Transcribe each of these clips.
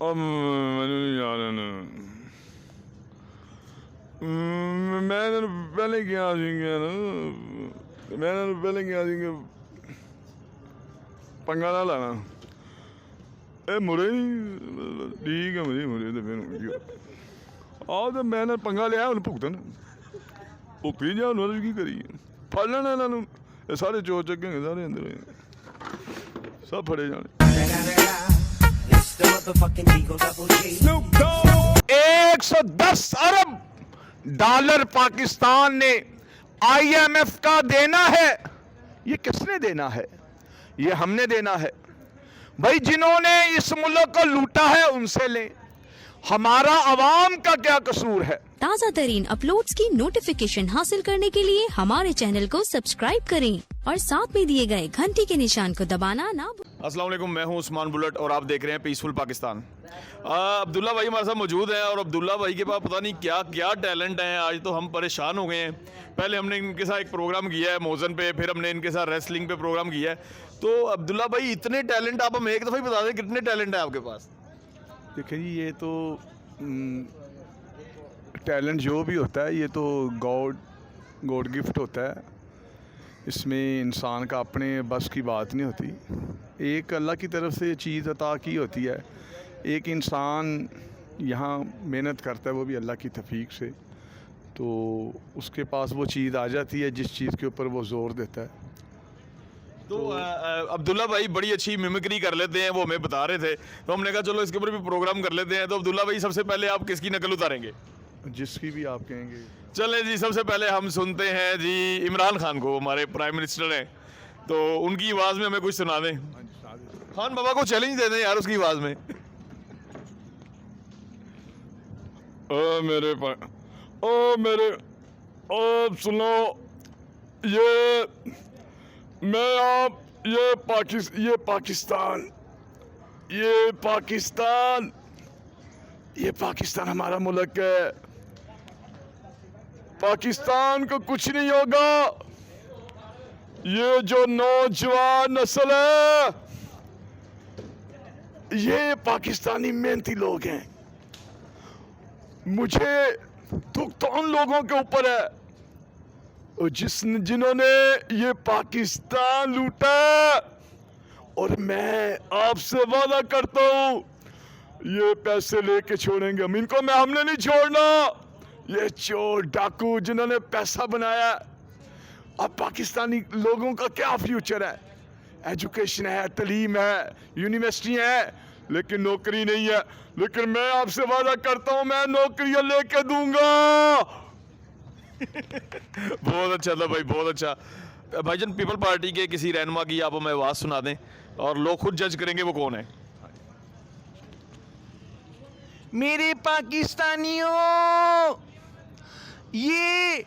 अब मैंने नहीं याद है ना। मैंने पहले क्या सीखे ना, मैंने पहले क्या सीखे, पंगा ना लाना। ए मुड़े ठीक है मुझे मुझे तो फिर आओ तो मैंने पंगा लिया उन्हें भुगतन भुगती जा उन्होंने की करी फड़ लेना इन्होंने। ये सारे चोर चक्के सारे अंदर सब फड़े जाने। 110 अरब डॉलर पाकिस्तान ने IMF का देना है। ये किसने देना है? ये हमने देना है भाई। जिन्होंने इस मुल्क को लूटा है उनसे लें, हमारा अवाम का क्या कसूर है? ताज़ा तरीन अपलोड्स की नोटिफिकेशन हासिल करने के लिए हमारे चैनल को सब्सक्राइब करें और साथ में दिए गए घंटी के निशान को दबाना ना भूलें। अस्सलाम वालेकुम, मैं हूं उस्मान बुलेट और आप देख रहे हैं पीसफुल पाकिस्तान। अब्दुल्ला भाई हमारे साथ मौजूद हैं और अब्दुल्ला भाई के पास पता नहीं क्या क्या टैलेंट है। आज तो हम परेशान हो गए हैं। पहले हमने इनके साथ एक प्रोग्राम किया है मोज़न पे, फिर हमने इनके साथ रेसलिंग पे प्रोग्राम किया है। तो अब्दुल्ला भाई इतने टैलेंट आप हमें एक दफ़ा ही बता दें, कितने टैलेंट है आपके पास? देखिए जी, ये तो टैलेंट जो भी होता है ये तो गॉड गिफ्ट होता है। इसमें इंसान का अपने बस की बात नहीं होती। एक अल्लाह की तरफ से चीज़ अता की होती है। एक इंसान यहाँ मेहनत करता है, वो भी अल्लाह की तौफीक से, तो उसके पास वो चीज़ आ जाती है जिस चीज़ के ऊपर वो ज़ोर देता है। तो अब्दुल्ला भाई बड़ी अच्छी मिमिक्री कर लेते हैं, वो हमें बता रहे थे, तो हमने कहा चलो इसके ऊपर भी प्रोग्राम कर लेते हैं। तो अब्दुल्ला भाई सबसे पहले आप किसकी नकल उतारेंगे? जिसकी भी आप कहेंगे। चले जी, सबसे पहले हम सुनते हैं जी इमरान खान को, हमारे प्राइम मिनिस्टर हैं, तो उनकी आवाज़ में हमें कुछ सुना दें। खान बाबा को चैलेंज दे दें यार उसकी आवाज़ में। आप सुनो, ये पाकिस्तान हमारा मुल्क है। पाकिस्तान को कुछ नहीं होगा। ये जो नौजवान नस्ल है, ये पाकिस्तानी मेहनती लोग हैं। मुझे दुख तो उन लोगों के ऊपर है जिन्होंने ये पाकिस्तान लूटा, और मैं आपसे वादा करता हूं ये पैसे लेके छोड़ेंगे हम इनको। हमने नहीं छोड़ना। ये चोर डाकू जिन्होंने पैसा बनाया, अब पाकिस्तानी लोगों का क्या फ्यूचर है? एजुकेशन है, तालीम है, यूनिवर्सिटी है, लेकिन नौकरी नहीं है। लेकिन मैं आपसे वादा करता हूं मैं नौकरियां लेके दूंगा। बहुत अच्छा था भाई, बहुत अच्छा। भाईजान पीपल पार्टी के किसी रहनुमा की आप हमें आवाज़ सुना दें और लोग खुद जज करेंगे वो कौन है। मेरे पाकिस्तानियों, ये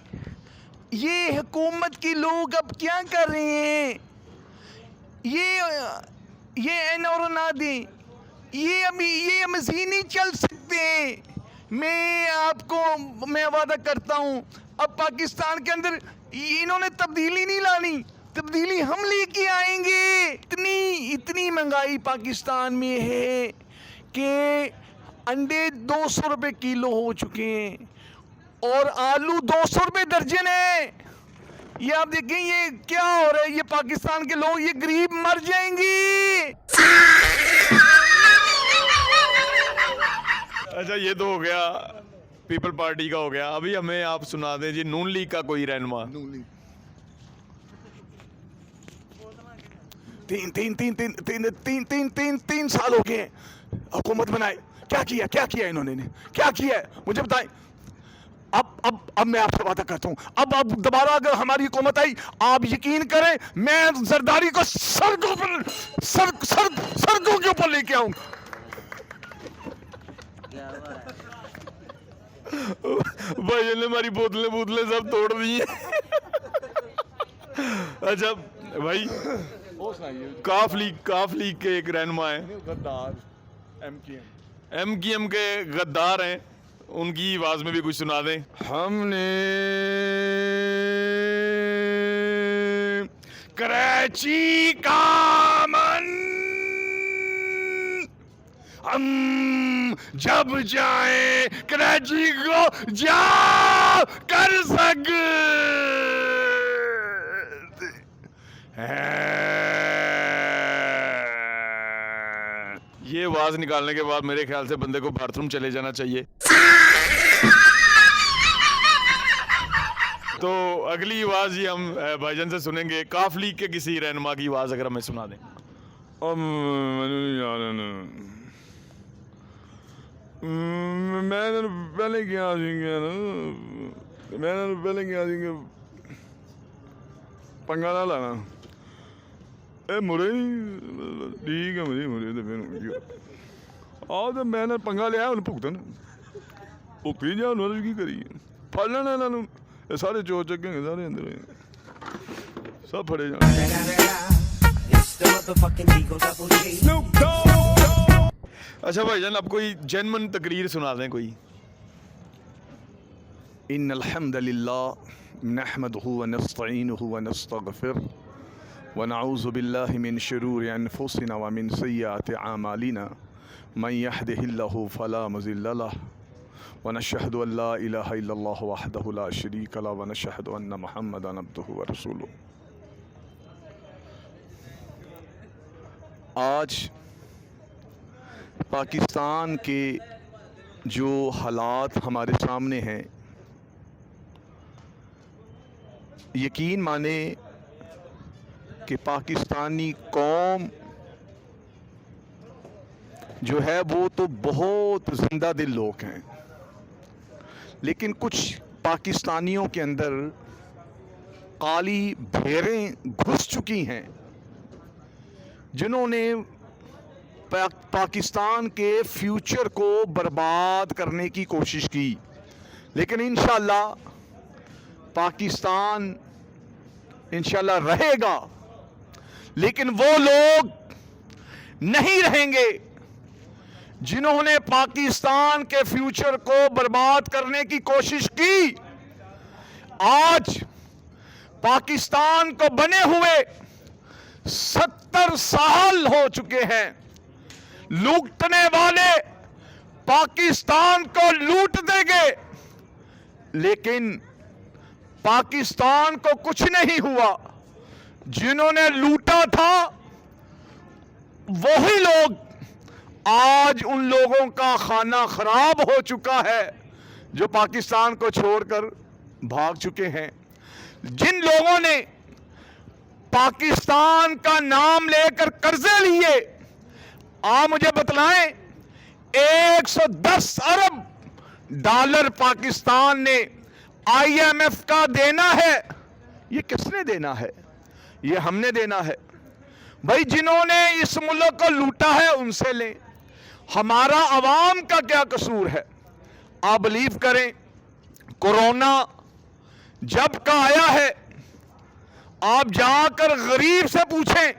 हुकूमत के लोग अब क्या कर रहे हैं? ये एनओर ना दें, ये मज़ीद नहीं चल सकते। मैं वादा करता हूँ अब पाकिस्तान के अंदर इन्होंने तब्दीली नहीं लानी, तब्दीली हम लेके आएंगे। इतनी महंगाई पाकिस्तान में है कि अंडे 200 रुपये किलो हो चुके हैं और आलू 200 रुपये दर्जन है। ये आप देखें ये क्या हो रहा है। ये पाकिस्तान के लोग, ये गरीब मर जाएंगे। अच्छा, ये तो हो गया पीपल पार्टी का हो गया। अभी हमें आप सुना दें जी नून लीग का कोई रहनुमा। तीन साल हो गए हुकूमत बनाए। क्या किया इन्होंने क्या किया है मुझे बताएं। अब मैं आपसे वादा करता हूं, अब दोबारा अगर हमारी हुकूमत आई, आप यकीन करें मैं जरदारी को सड़कों के ऊपर लेके आऊंगा। भाई ने हमारी बोतलें सब तोड़ दी हैं। अच्छा भाई, काफ लीग के एक रहनुमा है, MKM के गद्दार हैं, उनकी आवाज में भी कुछ सुना दें। हमने कराची का अमन हम जब जाए कराची को जा कर सकते हैं। ये आवाज़ निकालने के बाद मेरे ख्याल से बंदे को बाथरूम चले जाना चाहिए। तो अगली आवाज़ ही हम भाईजान से सुनेंगे, काफ लीग के किसी रहनुमा की आवाज़ अगर हमें सुना दें। मैंने पहले क्या पंगा ना लाना ए मुरे नहीं ठीक है मुरे तो फिर आओ तो मैंने पंगा लिया उन्हें भुगतन भुगती जा उन्होंने की करी फड़ लेना इन्होंने ये सारे चोर चक्के सारे अंदर सब फड़े जाने। अच्छा भाईजान, अब कोई जेन्युइन तकरीर सुना दें कोई। इन्नल हम्दुलिल्लाह नहमदुहु व नस्तईनुहु व नस्तगफिर व नऊज़ु बिल्लाहि मिन शुरूरि अनफुसिना व मिन सय्यिआति अमालिना मन यहदिहिल्लाहु फला मुज़िल्ल लहु व नशहदु अन ला इलाहा इल्लल्लाह वहदहु ला शरीका लहु व नशहदु अन्न मुहम्मदन अब्दुहु व रसूलुहु। आज पाकिस्तान के जो हालात हमारे सामने हैं, यकीन माने कि पाकिस्तानी कौम जो है वो तो बहुत जिंदा दिल लोग हैं, लेकिन कुछ पाकिस्तानियों के अंदर काली भेड़ें घुस चुकी हैं जिन्होंने पाकिस्तान के फ्यूचर को बर्बाद करने की कोशिश की। लेकिन इंशाल्लाह पाकिस्तान इंशाल्लाह रहेगा, लेकिन वो लोग नहीं रहेंगे जिन्होंने पाकिस्तान के फ्यूचर को बर्बाद करने की कोशिश की। आज पाकिस्तान को बने हुए 70 साल हो चुके हैं। लूटने वाले पाकिस्तान को लूट देंगे, लेकिन पाकिस्तान को कुछ नहीं हुआ। जिन्होंने लूटा था वही लोग आज उन लोगों का खाना खराब हो चुका है जो पाकिस्तान को छोड़कर भाग चुके हैं। जिन लोगों ने पाकिस्तान का नाम लेकर कर्जे लिए, आप मुझे बतलाएं 110 अरब डॉलर पाकिस्तान ने IMF का देना है। ये किसने देना है? ये हमने देना है। भाई जिन्होंने इस मुल्क को लूटा है उनसे लें, हमारा अवाम का क्या कसूर है? आप बिलीव करें, कोरोना जब का आया है, आप जाकर गरीब से पूछें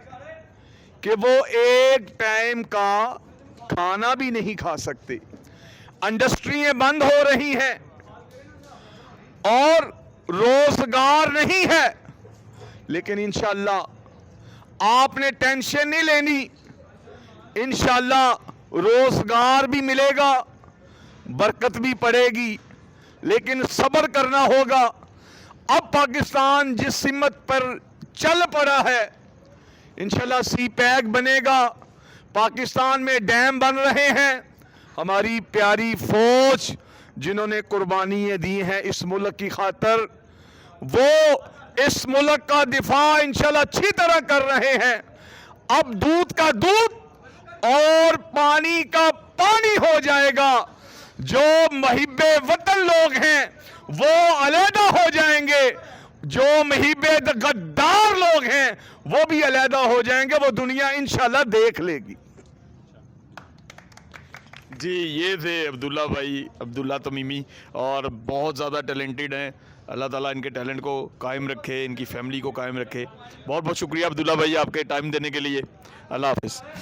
कि वो एक टाइम का खाना भी नहीं खा सकते। इंडस्ट्रियां बंद हो रही हैं और रोजगार नहीं है, लेकिन इंशाल्लाह आपने टेंशन नहीं लेनी, इंशाल्लाह रोजगार भी मिलेगा, बरकत भी पड़ेगी, लेकिन सब्र करना होगा। अब पाकिस्तान जिस सिमत पर चल पड़ा है, इंशाल्लाह सी पैक बनेगा, पाकिस्तान में डैम बन रहे हैं। हमारी प्यारी फौज जिन्होंने कुर्बानियाँ दी हैं इस मुल्क की खातर, वो इस मुल्क का दिफा इंशाल्लाह अच्छी तरह कर रहे हैं। अब दूध का दूध और पानी का पानी हो जाएगा। जो मुहिब्बे वतन लोग हैं वो अलहदा हो जाएंगे, जो मुहिब्बे गद्दार लोग हैं वो भी अलहदा हो जाएंगे। वो दुनिया इंशाल्लाह देख लेगी। जी, ये थे अब्दुल्ला भाई, अब्दुल्ला तमीमी, और बहुत ज़्यादा टैलेंटेड हैं। अल्लाह ताला इनके टैलेंट को कायम रखे, इनकी फैमिली को कायम रखे। बहुत बहुत शुक्रिया अब्दुल्ला भाई आपके टाइम देने के लिए। अल्लाह हाफिज़।